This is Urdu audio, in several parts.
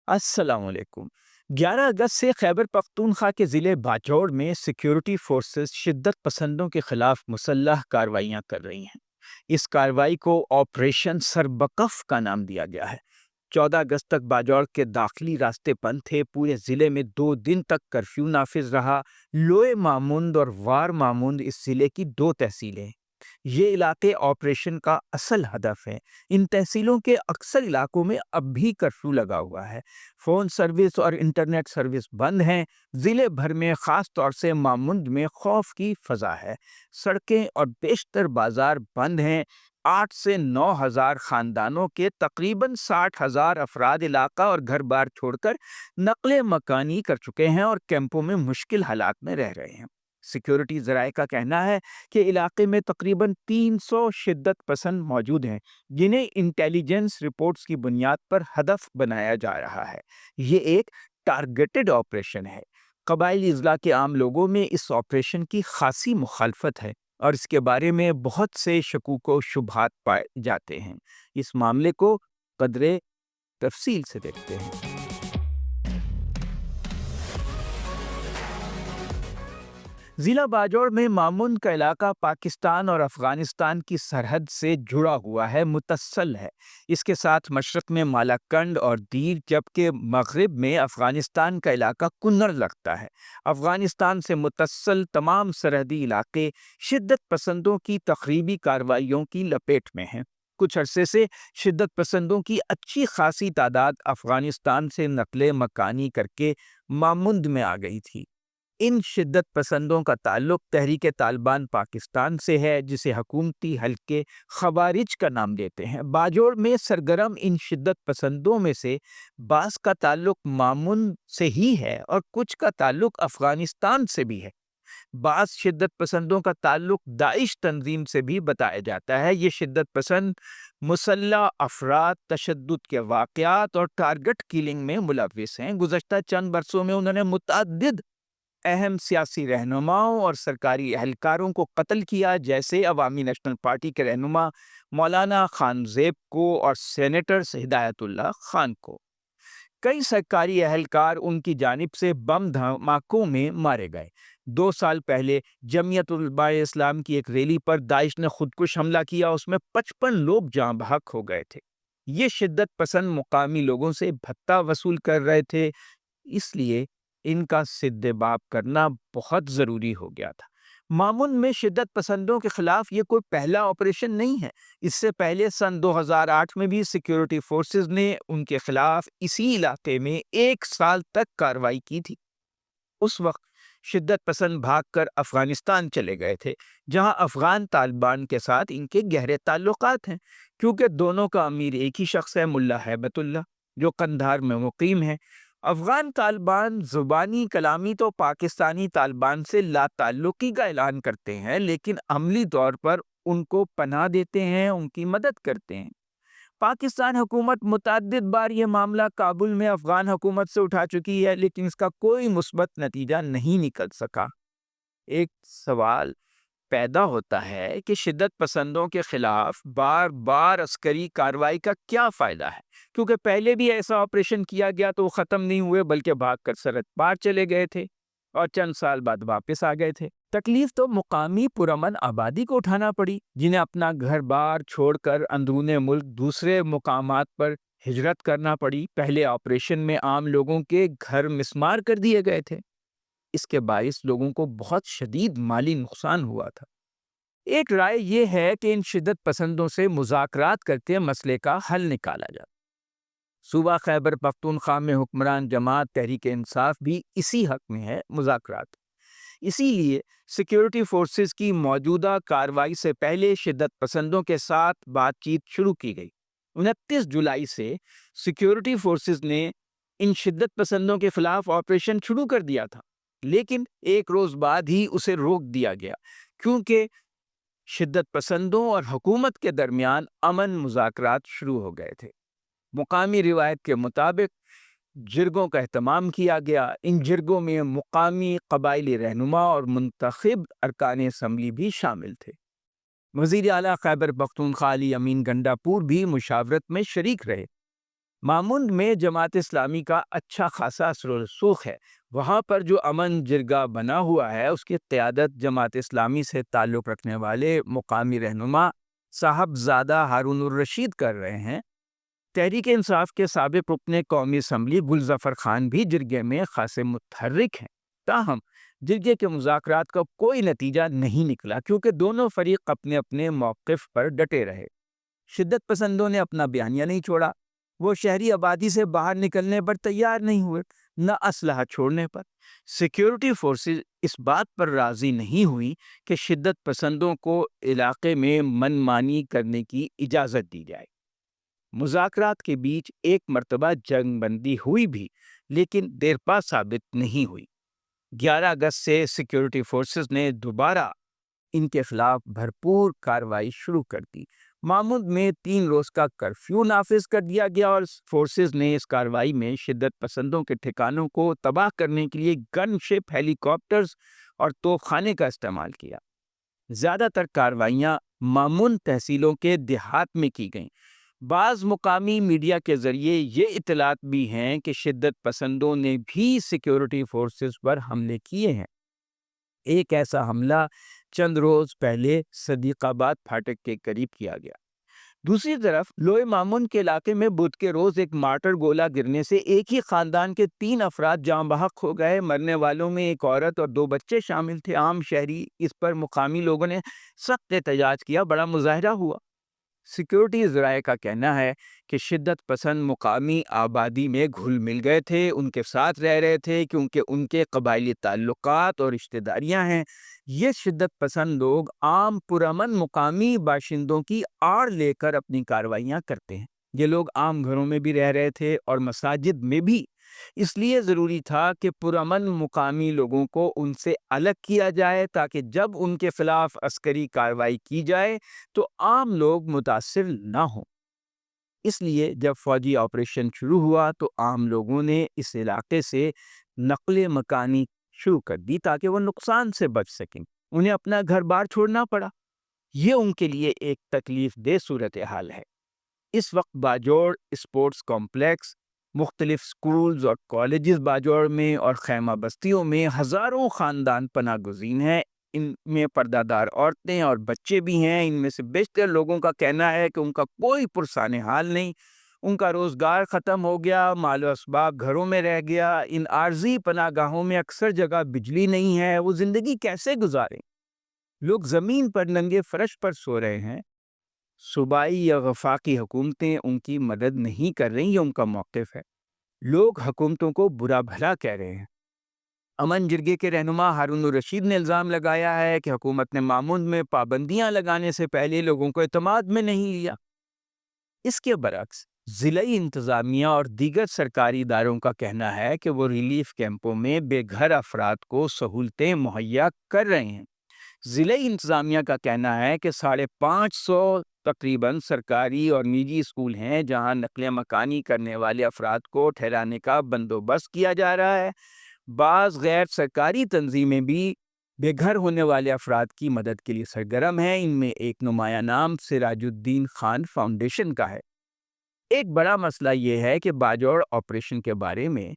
السلام علیکم۔ 11 اگست سے خیبر پختونخوا کے ضلع باجوڑ میں سیکیورٹی فورسز شدت پسندوں کے خلاف مسلح کارروائیاں کر رہی ہیں۔ اس کارروائی کو آپریشن سربقف کا نام دیا گیا ہے۔ 14 اگست تک باجوڑ کے داخلی راستے بند تھے۔ پورے ضلع میں 2 دن تک کرفیو نافذ رہا۔ لوئے مامند اور وار مامند اس ضلع کی 2 تحصیلیں ہیں۔ یہ علاقے آپریشن کا اصل ہدف ہے۔ ان تحصیلوں کے اکثر علاقوں میں اب بھی کرفیو لگا ہوا ہے۔ فون سروس اور انٹرنیٹ سروس بند ہیں۔ ضلع بھر میں خاص طور سے مامند میں خوف کی فضا ہے۔ سڑکیں اور بیشتر بازار بند ہیں۔ 8 سے 9 ہزار خاندانوں کے تقریباً 60 ہزار افراد علاقہ اور گھر بار چھوڑ کر نقل مکانی کر چکے ہیں اور کیمپوں میں مشکل حالات میں رہ رہے ہیں۔ سیکیورٹی ذرائع کا کہنا ہے کہ علاقے میں تقریباً 300 شدت پسند موجود ہیں، جنہیں انٹیلیجنس رپورٹس کی بنیاد پر ہدف بنایا جا رہا ہے۔ یہ ایک ٹارگیٹڈ آپریشن ہے۔ قبائلی اضلاع کے عام لوگوں میں اس آپریشن کی خاصی مخالفت ہے اور اس کے بارے میں بہت سے شکوک و شبہات پائے جاتے ہیں۔ اس معاملے کو قدرے تفصیل سے دیکھتے ہیں۔ ضلع باجوڑ میں مامند کا علاقہ پاکستان اور افغانستان کی سرحد سے جڑا ہوا ہے، متصل ہے۔ اس کے ساتھ مشرق میں مالاکنڈ اور دیر، جبکہ مغرب میں افغانستان کا علاقہ کنڑ لگتا ہے۔ افغانستان سے متصل تمام سرحدی علاقے شدت پسندوں کی تخریبی کارروائیوں کی لپیٹ میں ہیں۔ کچھ عرصے سے شدت پسندوں کی اچھی خاصی تعداد افغانستان سے نقل مکانی کر کے مامند میں آ گئی تھی۔ ان شدت پسندوں کا تعلق تحریک طالبان پاکستان سے ہے، جسے حکومتی حلقے خوارج کا نام دیتے ہیں۔ باجوڑ میں سرگرم ان شدت پسندوں میں سے بعض کا تعلق مامند سے ہی ہے اور کچھ کا تعلق افغانستان سے بھی ہے۔ بعض شدت پسندوں کا تعلق داعش تنظیم سے بھی بتایا جاتا ہے۔ یہ شدت پسند مسلح افراد، تشدد کے واقعات اور ٹارگٹ کلنگ میں ملوث ہیں۔ گزشتہ چند برسوں میں انہوں نے متعدد اہم سیاسی رہنماؤں اور سرکاری اہلکاروں کو قتل کیا، جیسے عوامی نیشنل پارٹی کے رہنما مولانا خان زیب کو اور سینیٹر ہدایت اللہ خان کو۔ کئی سرکاری اہلکار ان کی جانب سے بم دھماکوں میں مارے گئے۔ 2 سال پہلے جمعیت علماء اسلام کی ایک ریلی پر داعش نے خودکش حملہ کیا، اس میں 55 لوگ جاں بحق ہو گئے تھے۔ یہ شدت پسند مقامی لوگوں سے بھتہ وصول کر رہے تھے، اس لیے ان کا سدباب کرنا بہت ضروری ہو گیا تھا۔ مامند میں شدت پسندوں کے خلاف یہ کوئی پہلا آپریشن نہیں ہے۔ اس سے پہلے سن 2008 میں بھی سیکیورٹی فورسز نے ان کے خلاف اسی علاقے میں 1 سال تک کارروائی کی تھی۔ اس وقت شدت پسند بھاگ کر افغانستان چلے گئے تھے، جہاں افغان طالبان کے ساتھ ان کے گہرے تعلقات ہیں، کیونکہ دونوں کا امیر ایک ہی شخص ہے، ملا ہیبت اللہ، جو قندھار میں مقیم ہے۔ افغان طالبان زبانی کلامی تو پاکستانی طالبان سے لا تعلقی کا اعلان کرتے ہیں، لیکن عملی طور پر ان کو پناہ دیتے ہیں، ان کی مدد کرتے ہیں۔ پاکستان حکومت متعدد بار یہ معاملہ کابل میں افغان حکومت سے اٹھا چکی ہے، لیکن اس کا کوئی مثبت نتیجہ نہیں نکل سکا۔ ایک سوال پیدا ہوتا ہے کہ شدت پسندوں کے خلاف بار بار عسکری کارروائی کا کیا فائدہ ہے، کیونکہ پہلے بھی ایسا آپریشن کیا گیا تو وہ ختم نہیں ہوئے، بلکہ بھاگ کر سرحد پار چلے گئے تھے اور چند سال بعد واپس آ گئے تھے۔ تکلیف تو مقامی پرامن آبادی کو اٹھانا پڑی، جنہیں اپنا گھر بار چھوڑ کر اندرون ملک دوسرے مقامات پر ہجرت کرنا پڑی۔ پہلے آپریشن میں عام لوگوں کے گھر مسمار کر دیے گئے تھے۔ اس کے باعث لوگوں کو بہت شدید مالی نقصان ہوا تھا۔ ایک رائے یہ ہے کہ ان شدت پسندوں سے مذاکرات کر کے مسئلے کا حل نکالا جائے۔ صوبہ خیبر پختونخوا میں حکمران جماعت تحریک انصاف بھی اسی حق میں ہے، مذاکرات۔ اسی لیے سیکیورٹی فورسز کی موجودہ کارروائی سے پہلے شدت پسندوں کے ساتھ بات چیت شروع کی گئی۔ 29 جولائی سے سیکیورٹی فورسز نے ان شدت پسندوں کے خلاف آپریشن شروع کر دیا تھا، لیکن ایک روز بعد ہی اسے روک دیا گیا، کیونکہ شدت پسندوں اور حکومت کے درمیان امن مذاکرات شروع ہو گئے تھے۔ مقامی روایت کے مطابق جرگوں کا اہتمام کیا گیا۔ ان جرگوں میں مقامی قبائلی رہنما اور منتخب ارکان اسمبلی بھی شامل تھے۔ وزیر اعلیٰ خیبر پختونخوا علی امین گنڈا پور بھی مشاورت میں شریک رہے۔ مامند میں جماعت اسلامی کا اچھا خاصا اثر و رسوخ ہے۔ وہاں پر جو امن جرگہ بنا ہوا ہے اس کی قیادت جماعت اسلامی سے تعلق رکھنے والے مقامی رہنما صاحبزادہ ہارون الرشید کر رہے ہیں۔ تحریک انصاف کے سابق رکن قومی اسمبلی گلظفر خان بھی جرگے میں خاصے متحرک ہیں۔ تاہم جرگے کے مذاکرات کا کوئی نتیجہ نہیں نکلا کیونکہ دونوں فریق اپنے اپنے موقف پر ڈٹے رہے۔ شدت پسندوں نے اپنا بیانیہ نہیں چھوڑا، وہ شہری آبادی سے باہر نکلنے پر تیار نہیں ہوئے، نہ اسلحہ چھوڑنے پر۔ سیکیورٹی فورسز اس بات پر راضی نہیں ہوئی کہ شدت پسندوں کو علاقے میں من مانی کرنے کی اجازت دی جائے۔ مذاکرات کے بیچ ایک مرتبہ جنگ بندی ہوئی بھی، لیکن دیرپا ثابت نہیں ہوئی۔ 11 اگست سے سیکیورٹی فورسز نے دوبارہ ان کے خلاف بھرپور کارروائی شروع کر دی۔ مامود میں 3 روز کا کرفیو نافذ کر دیا گیا اور فورسز نے اس کارروائی میں شدت پسندوں کے ٹھکانوں کو تباہ کرنے کے لیے گن شپ، ہیلی کاپٹرز اور توپ خانے کا استعمال کیا۔ زیادہ تر کارروائیاں مامون تحصیلوں کے دیہات میں کی گئیں۔ بعض مقامی میڈیا کے ذریعے یہ اطلاعات بھی ہیں کہ شدت پسندوں نے بھی سیکیورٹی فورسز پر حملے کیے ہیں۔ ایک ایسا حملہ چند روز پہلے صدیق آباد پھاٹک کے قریب کیا گیا۔ دوسری طرف لوئے مامون کے علاقے میں بدھ کے روز ایک مارٹر گولہ گرنے سے ایک ہی خاندان کے 3 افراد جاں بحق ہو گئے۔ مرنے والوں میں ایک عورت اور 2 بچے شامل تھے۔ عام شہری اس پر مقامی لوگوں نے سخت احتجاج کیا، بڑا مظاہرہ ہوا۔ سیکیورٹی ذرائع کا کہنا ہے کہ شدت پسند مقامی آبادی میں گھل مل گئے تھے، ان کے ساتھ رہ رہے تھے کیونکہ ان کے قبائلی تعلقات اور رشتہ داریاں ہیں۔ یہ شدت پسند لوگ عام پرامن مقامی باشندوں کی آڑ لے کر اپنی کارروائیاں کرتے ہیں۔ یہ لوگ عام گھروں میں بھی رہ رہے تھے اور مساجد میں بھی، اس لیے ضروری تھا کہ پرامن مقامی لوگوں کو ان سے الگ کیا جائے تاکہ جب ان کے خلاف عسکری کارروائی کی جائے تو عام لوگ متاثر نہ ہوں۔ اس لیے جب فوجی آپریشن شروع ہوا تو عام لوگوں نے اس علاقے سے نقل مکانی شروع کر دی تاکہ وہ نقصان سے بچ سکیں۔ انہیں اپنا گھر بار چھوڑنا پڑا۔ یہ ان کے لیے ایک تکلیف دہ صورتحال ہے۔ اس وقت باجوڑ اسپورٹس کمپلیکس، مختلف سکولز اور کالجز باجوڑ میں اور خیمہ بستیوں میں ہزاروں خاندان پناہ گزین ہیں۔ ان میں پردہ دار عورتیں اور بچے بھی ہیں۔ ان میں سے بیشتر لوگوں کا کہنا ہے کہ ان کا کوئی پرسان حال نہیں، ان کا روزگار ختم ہو گیا، مال و اسباب گھروں میں رہ گیا۔ ان عارضی پناہ گاہوں میں اکثر جگہ بجلی نہیں ہے، وہ زندگی کیسے گزاریں؟ لوگ زمین پر ننگے فرش پر سو رہے ہیں۔ صوبائی یا وفاقی حکومتیں ان کی مدد نہیں کر رہی، یہ ان کا موقف ہے۔ لوگ حکومتوں کو برا بھلا کہہ رہے ہیں۔ امن جرگے کے رہنما ہارون الرشید نے الزام لگایا ہے کہ حکومت نے مامند میں پابندیاں لگانے سے پہلے لوگوں کو اعتماد میں نہیں لیا۔ اس کے برعکس ضلعی انتظامیہ اور دیگر سرکاری اداروں کا کہنا ہے کہ وہ ریلیف کیمپوں میں بے گھر افراد کو سہولتیں مہیا کر رہے ہیں۔ ضلعی انتظامیہ کا کہنا ہے کہ 550 تقریباً سرکاری اور نجی اسکول ہیں جہاں نقل مکانی کرنے والے افراد کو ٹھہرانے کا بندوبست کیا جا رہا ہے۔ بعض غیر سرکاری تنظیمیں بھی بے گھر ہونے والے افراد کی مدد کے لیے سرگرم ہیں۔ ان میں ایک نمایاں نام سراج الدین خان فاؤنڈیشن کا ہے۔ ایک بڑا مسئلہ یہ ہے کہ باجوڑ آپریشن کے بارے میں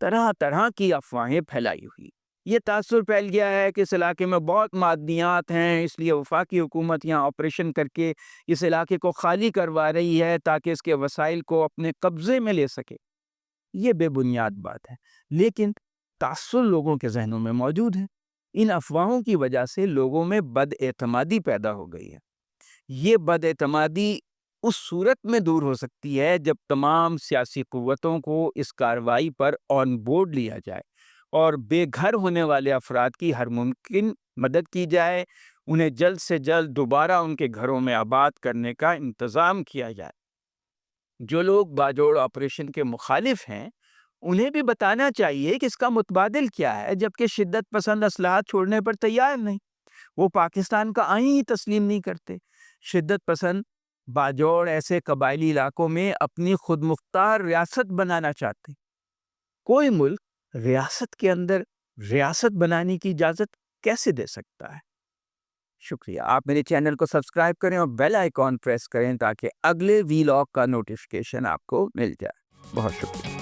طرح طرح کی افواہیں پھیلائی ہوئی۔ یہ تاثر پھیل گیا ہے کہ اس علاقے میں بہت معدنیات ہیں، اس لیے وفاقی حکومت یہاں آپریشن کر کے اس علاقے کو خالی کروا رہی ہے تاکہ اس کے وسائل کو اپنے قبضے میں لے سکے۔ یہ بے بنیاد بات ہے، لیکن تاثر لوگوں کے ذہنوں میں موجود ہے۔ ان افواہوں کی وجہ سے لوگوں میں بد اعتمادی پیدا ہو گئی ہے۔ یہ بد اعتمادی اس صورت میں دور ہو سکتی ہے جب تمام سیاسی قوتوں کو اس کارروائی پر آن بورڈ لیا جائے اور بے گھر ہونے والے افراد کی ہر ممکن مدد کی جائے، انہیں جلد سے جلد دوبارہ ان کے گھروں میں آباد کرنے کا انتظام کیا جائے۔ جو لوگ باجوڑ آپریشن کے مخالف ہیں انہیں بھی بتانا چاہیے کہ اس کا متبادل کیا ہے، جبکہ شدت پسند اسلحہ چھوڑنے پر تیار نہیں۔ وہ پاکستان کا آئین ہی تسلیم نہیں کرتے۔ شدت پسند باجوڑ ایسے قبائلی علاقوں میں اپنی خود مختار ریاست بنانا چاہتے۔ کوئی ملک ریاست کے اندر ریاست بنانے کی اجازت کیسے دے سکتا ہے؟ شکریہ۔ آپ میرے چینل کو سبسکرائب کریں اور بیل آئیکن پریس کریں تاکہ اگلے ویلاگ کا نوٹیفیکیشن آپ کو مل جائے۔ بہت شکریہ۔